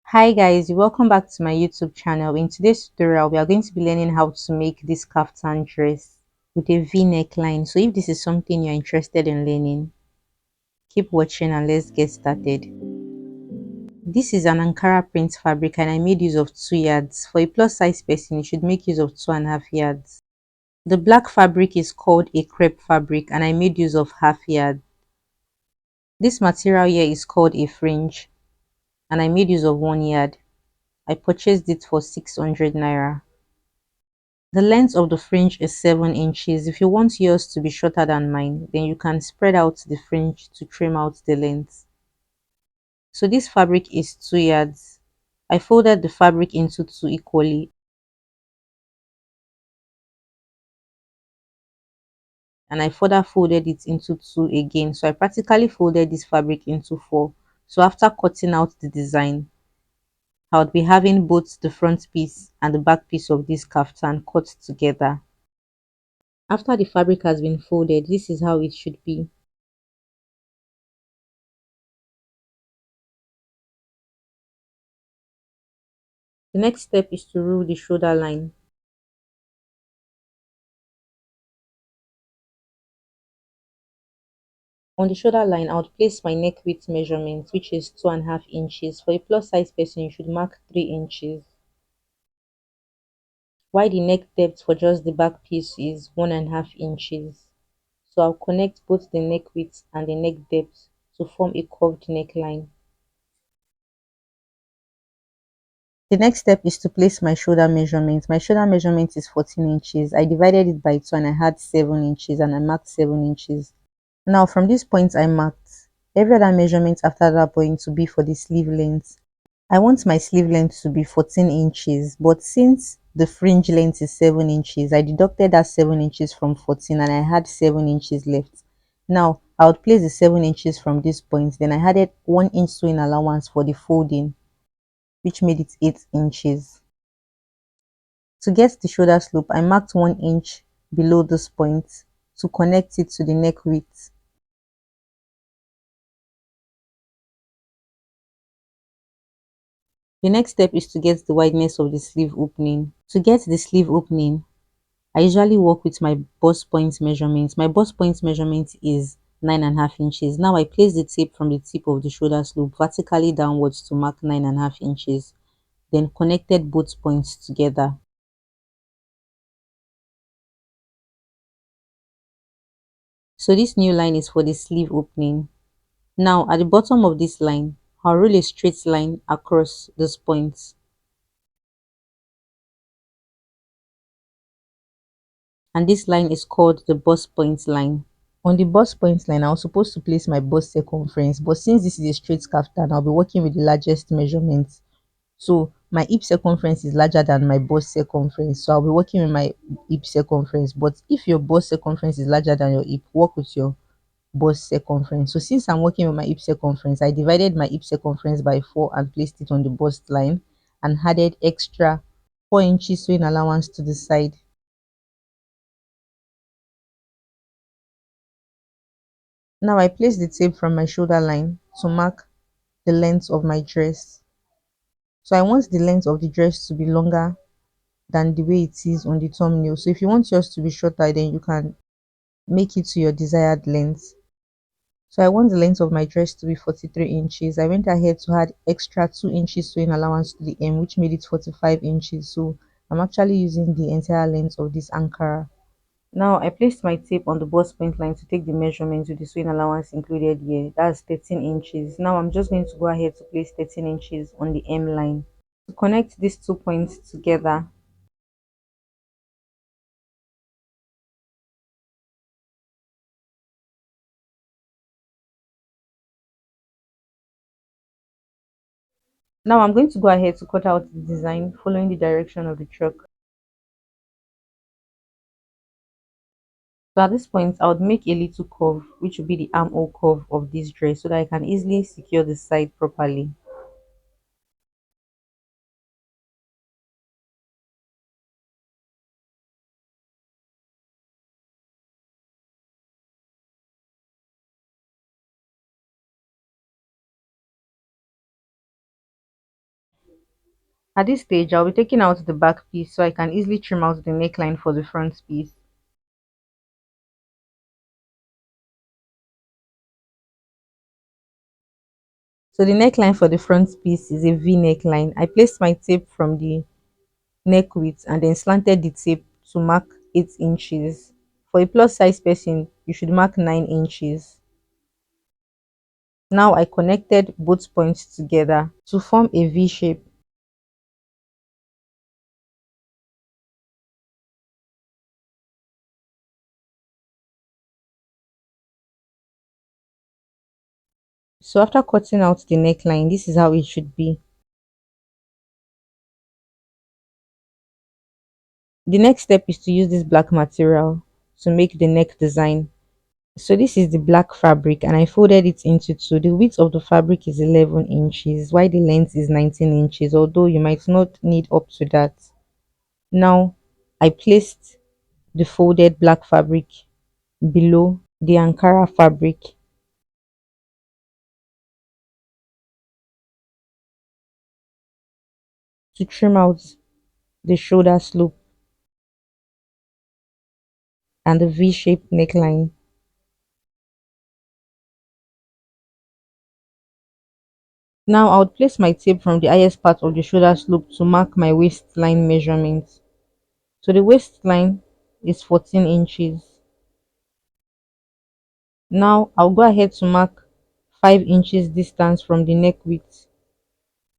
Hi guys, welcome back to my YouTube channel. In today's tutorial, we are going to be learning how to make this kaftan dress with a V neckline. So if this is something you're interested in learning, keep watching and let's get started. This is an Ankara print fabric and I made use of 2 yards. For a plus size person, you should make use of 2.5 yards. The black fabric is called a crepe fabric and I made use of half yard. This material here is called a fringe and I made use of 1 yard. I purchased it for 600 naira. The length of the fringe is 7 inches. If you want yours to be shorter than mine, then you can spread out the fringe to trim out the length. So this fabric is 2 yards. I folded the fabric into 2 equally and I further folded it into 2 again. So I practically folded this fabric into 4. So after cutting out the design, I would be having both the front piece and the back piece of this kaftan cut together. After the fabric has been folded, this is how it should be. The next step is to rule the shoulder line. On the shoulder line, I would place my neck width measurement, which is 2.5 inches. For a plus size person, you should mark 3 inches. While the neck depth for just the back piece is 1.5 inches. So I'll connect both the neck width and the neck depth to form a curved neckline. The next step is to place my shoulder measurement. My shoulder measurement is 14 inches. I divided it by 2 and I had 7 inches and I marked 7 inches. Now from this point I marked every other measurement after that point to be for the sleeve length. I want my sleeve length to be 14 inches, but since the fringe length is 7 inches, I deducted that 7 inches from 14 and I had 7 inches left. Now, I would place the 7 inches from this point, then I added 1 inch sewing allowance for the folding, which made it 8 inches. To get the shoulder slope, I marked 1 inch below this point to connect it to the neck width. The next step is to get the wideness of the sleeve opening. To get the sleeve opening, I usually work with my bust point measurement. My bust point measurement is 9.5 inches. Now I place the tape from the tip of the shoulder slope vertically downwards to mark 9.5 inches. Then connected both points together. So this new line is for the sleeve opening. Now at the bottom of this line, I'll roll a straight line across this point. And this line is called the bust point line. On the bust point line, I was supposed to place my bust circumference, but since this is a straight kaftan, I'll be working with the largest measurement. So my hip circumference is larger than my bust circumference. So I'll be working with my hip circumference. But if your bust circumference is larger than your hip, work with your bust circumference. So since I'm working with my hip circumference, I divided my hip circumference by 4 and placed it on the bust line and added extra 4 inches sewing allowance to the side. Now I place the tape from my shoulder line to mark the length of my dress. So I want the length of the dress to be longer than the way it is on the thumbnail. So if you want yours to be shorter, then you can make it to your desired length. So I want the length of my dress to be 43 inches. I went ahead to add extra 2 inches sewing allowance to the hem, which made it 45 inches. So I'm actually using the entire length of this Ankara. Now I placed my tape on the bust point line to take the measurements with the sewing allowance included here. That's 13 inches. Now I'm just going to go ahead to place 13 inches on the hem line. To connect these 2 points together, now I'm going to go ahead to cut out the design following the direction of the truck. So at this point, I would make a little curve, which will be the armhole curve of this dress so that I can easily secure the side properly. At this stage, I'll be taking out the back piece so I can easily trim out the neckline for the front piece. So the neckline for the front piece is a V neckline. I placed my tape from the neck width and then slanted the tape to mark 8 inches. For a plus size person, you should mark 9 inches. Now I connected both points together to form a V shape. So after cutting out the neckline, this is how it should be. The next step is to use this black material to make the neck design. So this is the black fabric and I folded it into two. The width of the fabric is 11 inches while the length is 19 inches, although you might not need up to that. Now I placed the folded black fabric below the Ankara fabric to trim out the shoulder slope and the V-shaped neckline. Now I would place my tape from the highest part of the shoulder slope to mark my waistline measurement. So the waistline is 14 inches. Now I'll go ahead to mark 5 inches distance from the neck width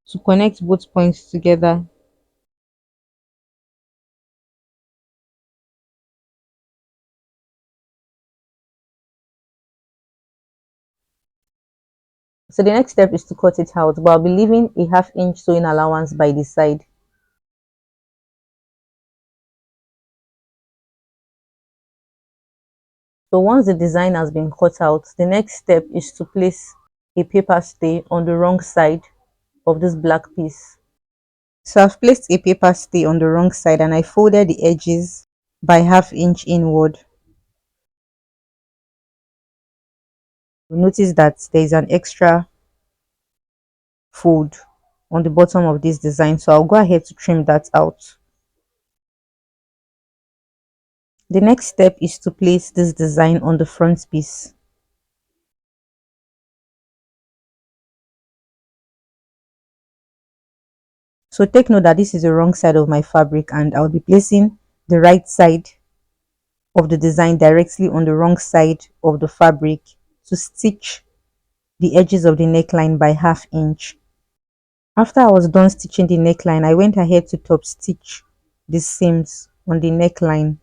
to connect both points together. So the next step is to cut it out, but I'll be leaving a ½ inch sewing allowance by the side. So once the design has been cut out, the next step is to place a paper stay on the wrong side of this black piece. So I've placed a paper stay on the wrong side and I folded the edges by ½ inch inward. You'll notice that there is an extra fold on the bottom of this design, so I'll go ahead to trim that out. The next step is to place this design on the front piece. So take note that this is the wrong side of my fabric and I'll be placing the right side of the design directly on the wrong side of the fabric to stitch the edges of the neckline by ½ inch. After I was done stitching the neckline, I went ahead to top stitch the seams on the neckline.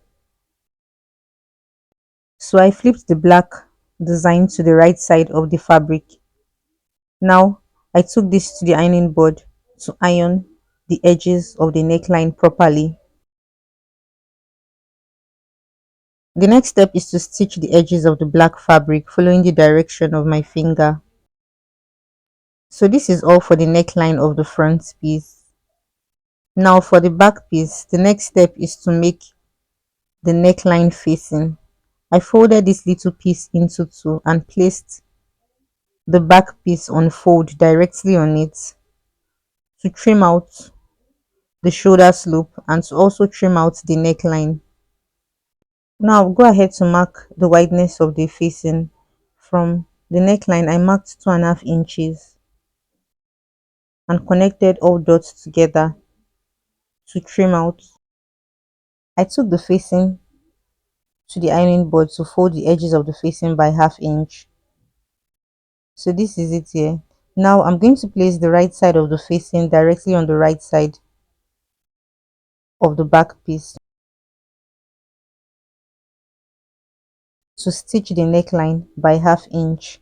So I flipped the black design to the right side of the fabric. Now I took this to the ironing board to iron the edges of the neckline properly. The next step is to stitch the edges of the black fabric following the direction of my finger. So this is all for the neckline of the front piece. Now for the back piece, the next step is to make the neckline facing. I folded this little piece into two and placed the back piece on fold directly on it to trim out the shoulder slope and to also trim out the neckline. Now go ahead to mark the wideness of the facing. From the neckline I marked 2.5 inches and connected all dots together to trim out. I took the facing to the ironing board to fold the edges of the facing by ½ inch. So this is it here. Now I'm going to place the right side of the facing directly on the right side of the back piece to stitch the neckline by ½ inch.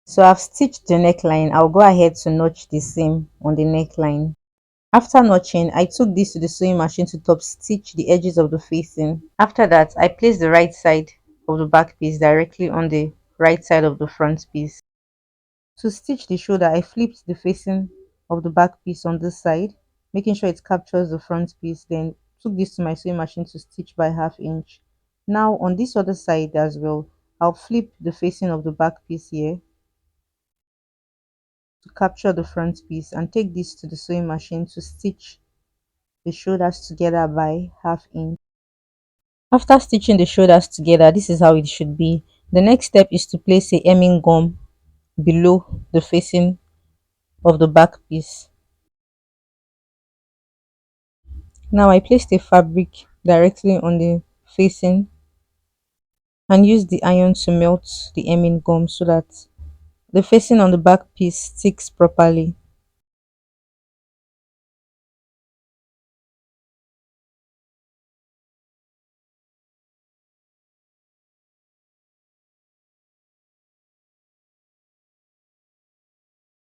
So I've stitched the neckline. I'll go ahead to notch the seam on the neckline. After notching, I took this to the sewing machine to top stitch the edges of the facing. After that, I placed the right side of the back piece directly on the right side of the front piece. To stitch the shoulder, I flipped the facing of the back piece on this side, making sure it captures the front piece, then took this to my sewing machine to stitch by ½ inch. Now on this other side as well, I'll flip the facing of the back piece here to capture the front piece and take this to the sewing machine to stitch the shoulders together by half inch. After stitching the shoulders together, this is how it should be. The next step is to place a hemming gum below the facing of the back piece. Now I placed a fabric directly on the facing and used the iron to melt the hemming gum so that the facing on the back piece sticks properly.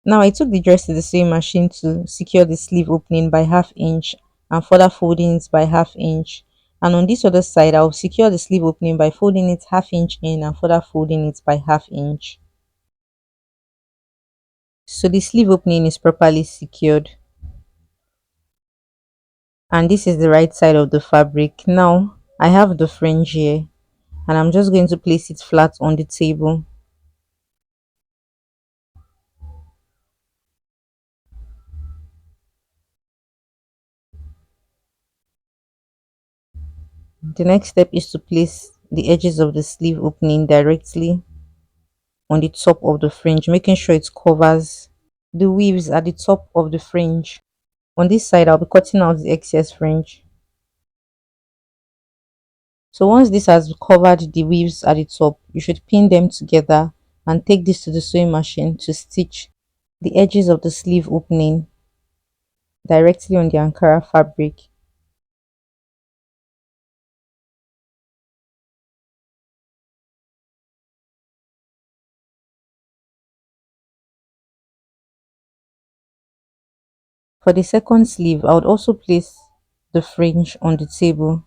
Now I took the dress to the sewing machine to secure the sleeve opening by half inch and further folding it by half inch. And on this other side, I'll secure the sleeve opening by folding it half inch in and further folding it by half inch. So the sleeve opening is properly secured. And this is the right side of the fabric. Now I have the fringe here and I'm just going to place it flat on the table. The next step is to place the edges of the sleeve opening directly on the top of the fringe, making sure it covers the weaves at the top of the fringe. On this side, I'll be cutting out the excess fringe. So once this has covered the weaves at the top, you should pin them together and take this to the sewing machine to stitch the edges of the sleeve opening directly on the Ankara fabric. For the second sleeve, I would also place the fringe on the table,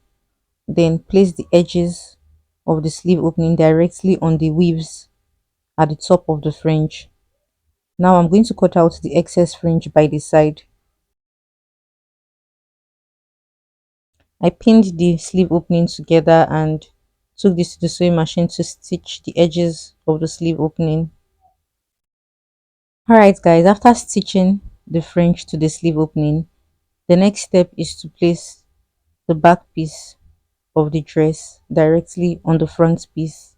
then place the edges of the sleeve opening directly on the weaves at the top of the fringe. Now I'm going to cut out the excess fringe by the side. I pinned the sleeve opening together and took this to the sewing machine to stitch the edges of the sleeve opening. Alright guys, after stitching the fringe to the sleeve opening, the next step is to place the back piece of the dress directly on the front piece.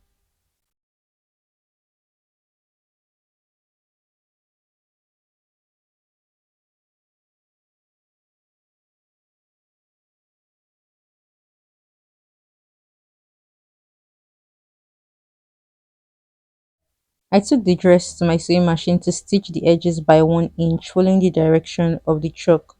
I took the dress to my sewing machine to stitch the edges by 1 inch following the direction of the chalk.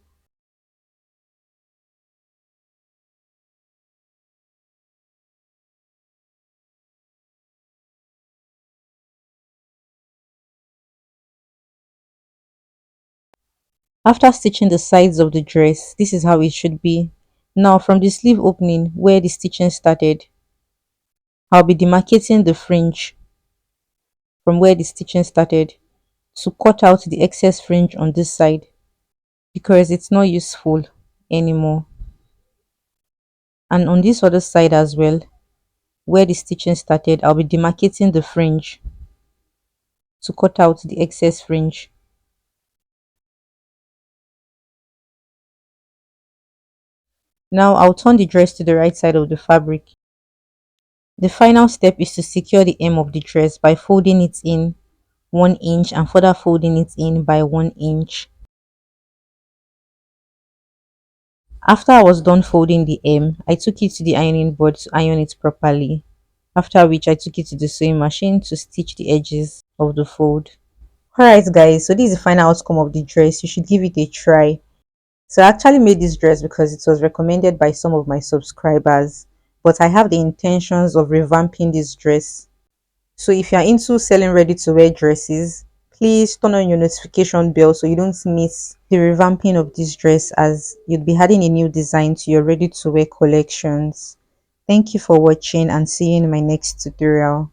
After stitching the sides of the dress, this is how it should be. Now from the sleeve opening where the stitching started, I'll be demarcating the fringe from where the stitching started to cut out the excess fringe on this side because it's not useful anymore. And on this other side as well, where the stitching started, I'll be demarcating the fringe to cut out the excess fringe. Now I'll turn the dress to the right side of the fabric. The final step is to secure the hem of the dress by folding it in 1 inch and further folding it in by 1 inch. After I was done folding the hem, I took it to the ironing board to iron it properly. After which I took it to the sewing machine to stitch the edges of the fold. Alright guys, so this is the final outcome of the dress. You should give it a try. So I actually made this dress because it was recommended by some of my subscribers. But I have the intentions of revamping this dress. So if you're into selling ready to wear dresses, please turn on your notification bell so you don't miss the revamping of this dress as you'll be adding a new design to your ready to wear collections. Thank you for watching and see you in my next tutorial.